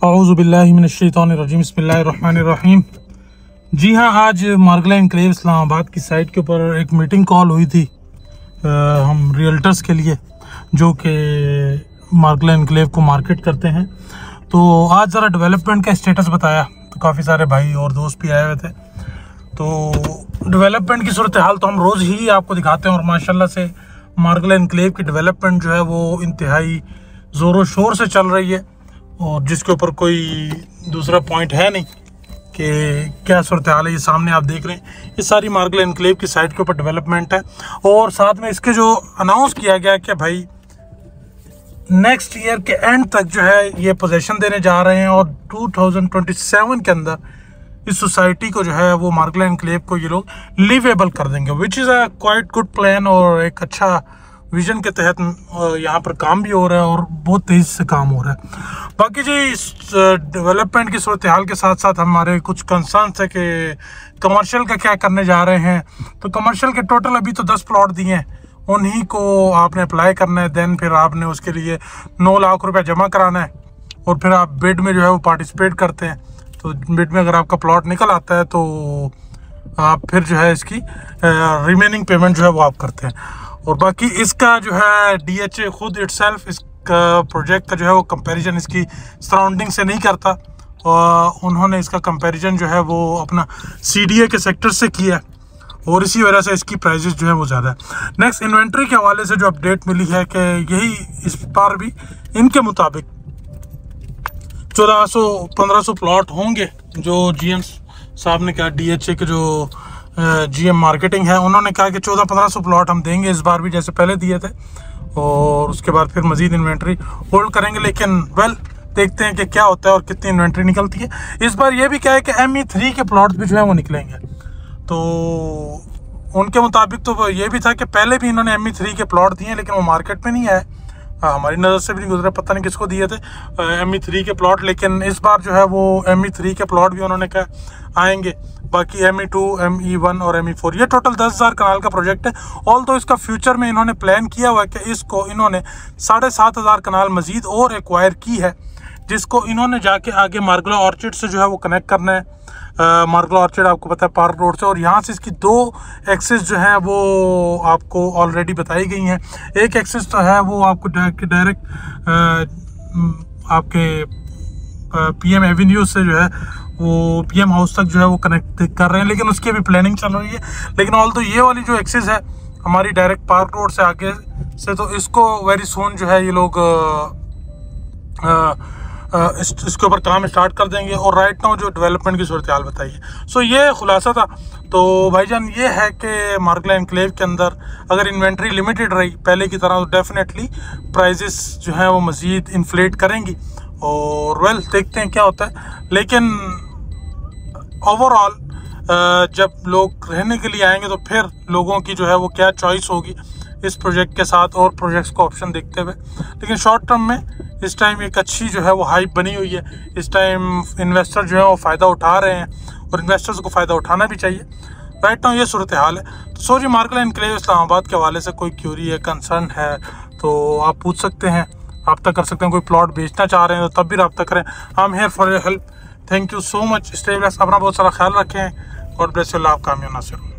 औज़ुबिल्लाहि मिनश्शैतानिर्रजीम बिस्मिल्लाहिर्रहमानिर्रहीम। जी हाँ, आज मार्गला एनक्लेव इस्लामाबाद की साइट के ऊपर एक मीटिंग कॉल हुई थी हम रियल्टर्स के लिए जो कि मार्गला एनक्लेव को मार्केट करते हैं। तो आज ज़रा डेवलपमेंट का स्टेटस बताया तो काफ़ी सारे भाई और दोस्त भी आए हुए थे। तो डेवलपमेंट की सूरत हाल तो हम रोज़ ही आपको दिखाते हैं और माशाल्लाह से मार्गला एनक्लेव की डेवलपमेंट जो है वो इंतहाई ज़ोरों शोर से चल रही है और जिसके ऊपर कोई दूसरा पॉइंट है नहीं कि क्या सूरत हाल है। ये सामने आप देख रहे हैं, ये सारी मार्गला एनक्लेव की साइट के ऊपर डेवलपमेंट है और साथ में इसके जो अनाउंस किया गया कि भाई नेक्स्ट ईयर के एंड तक जो है ये पोजीशन देने जा रहे हैं और 2027 के अंदर इस सोसाइटी को जो है वो मार्गला एनक्लेव को ये लोग लिवेबल कर देंगे, which is a quite good plan और एक अच्छा विजन के तहत यहाँ पर काम भी हो रहा है और बहुत तेज़ी से काम हो रहा है। बाकी जी इस डेवलपमेंट की सूरत हाल के साथ साथ हमारे कुछ कंसर्न्स है कि कमर्शियल का क्या करने जा रहे हैं। तो कमर्शियल के टोटल अभी तो 10 प्लॉट दिए हैं, उन्हीं को आपने अप्लाई करना है। देन फिर आपने उसके लिए 9 लाख रुपया जमा कराना है और फिर आप बिड में जो है वो पार्टिसिपेट करते हैं। तो बिड में अगर आपका प्लॉट निकल आता है तो आप फिर जो है इसकी रिमेनिंग पेमेंट जो है वो आप करते हैं। और बाकी इसका जो है DHA खुद इटसेल्फ इसका प्रोजेक्ट का जो है वो कंपैरिजन इसकी सराउंडिंग से नहीं करता और उन्होंने इसका कंपैरिजन जो है वो अपना CDA के सेक्टर से किया और इसी वजह से इसकी प्राइजेस जो है वो ज़्यादा है। नेक्स्ट इन्वेंट्री के हवाले से जो अपडेट मिली है कि यही इस बार भी इनके मुताबिक 1400-1500 प्लॉट होंगे जो GM साहब ने कहा। DHA के जो GM मार्केटिंग है उन्होंने कहा कि 1400-1500 प्लॉट हम देंगे इस बार भी जैसे पहले दिए थे और उसके बाद फिर मज़ीद इन्वेंट्री होल्ड करेंगे। लेकिन वेल देखते हैं कि क्या होता है और कितनी इन्वेंट्री निकलती है। इस बार ये भी क्या है कि ME3 के प्लॉट भी जो है वो निकलेंगे। तो उनके मुताबिक तो ये भी था कि पहले भी इन्होंने ME3 के प्लॉट दिए लेकिन वो मार्केट में नहीं आए, हमारी नज़र से भी नहीं गुजरा, पता नहीं किसको दिए थे ME3 के प्लॉट। लेकिन इस बार जो है वो ME3 के प्लॉट भी उन्होंने कहा आएंगे। बाकी ME2, ME1 और ME4 ये टोटल 10,000 कनाल का प्रोजेक्ट है। ऑल तो इसका फ्यूचर में इन्होंने प्लान किया हुआ है कि इसको इन्होंने 7,500 कनाल मजीद और एक्वायर की है, जिसको इन्होंने जाके आगे मार्गला ऑर्चिड से जो है वो कनेक्ट करना है। मार्गला ऑर्चिड आपको पता है पार्क रोड से, और यहाँ से इसकी 2 एक्सेस जो है वो आपको ऑलरेडी बताई गई हैं। एक एक्सेस तो है वो आपको डायरेक्ट आपके PM एवेन्यू से जो है वो PM हाउस तक जो है वो कनेक्ट कर रहे हैं, लेकिन उसकी भी प्लानिंग चल रही है। लेकिन ऑल तो ये वाली जो एक्सेस है हमारी डायरेक्ट पार्क रोड से आगे से, तो इसको वेरी सून जो है ये लोग इसके ऊपर काम स्टार्ट कर देंगे। और राइट नाउ जो डेवलपमेंट की सूरत हाल बताइए। सो ये खुलासा था। तो भाईजान ये है कि मार्गला एनक्लेव के अंदर अगर इन्वेंट्री लिमिटेड रही पहले की तरह तो डेफिनेटली प्राइजेस जो है वो मज़ीद इन्फ्लेट करेंगी और वेल देखते हैं क्या होता है। लेकिन ओवरऑल जब लोग रहने के लिए आएंगे तो फिर लोगों की जो है वो क्या चॉइस होगी इस प्रोजेक्ट के साथ और प्रोजेक्ट्स को ऑप्शन देखते हुए। लेकिन शॉर्ट टर्म में इस टाइम एक अच्छी जो है वो हाइप बनी हुई है। इस टाइम इन्वेस्टर जो है वो फ़ायदा उठा रहे हैं और इन्वेस्टर्स को फ़ायदा उठाना भी चाहिए। राइट नाउ ये सूरत हाल है। तो सो जी मार्गला एनक्लेव इस्लामाबाद के हवाले से कोई क्यूरी है, कंसर्न है तो आप पूछ सकते हैं, रब्ता कर सकते हैं। कोई प्लॉट बेचना चाह रहे हैं तो तब भी रब्ता करें। I am here for your help. Thank you so much. Stay blessed, अपना बहुत सारा ख्याल रखें। God bless you. अल्लाह कामयाब नासिर।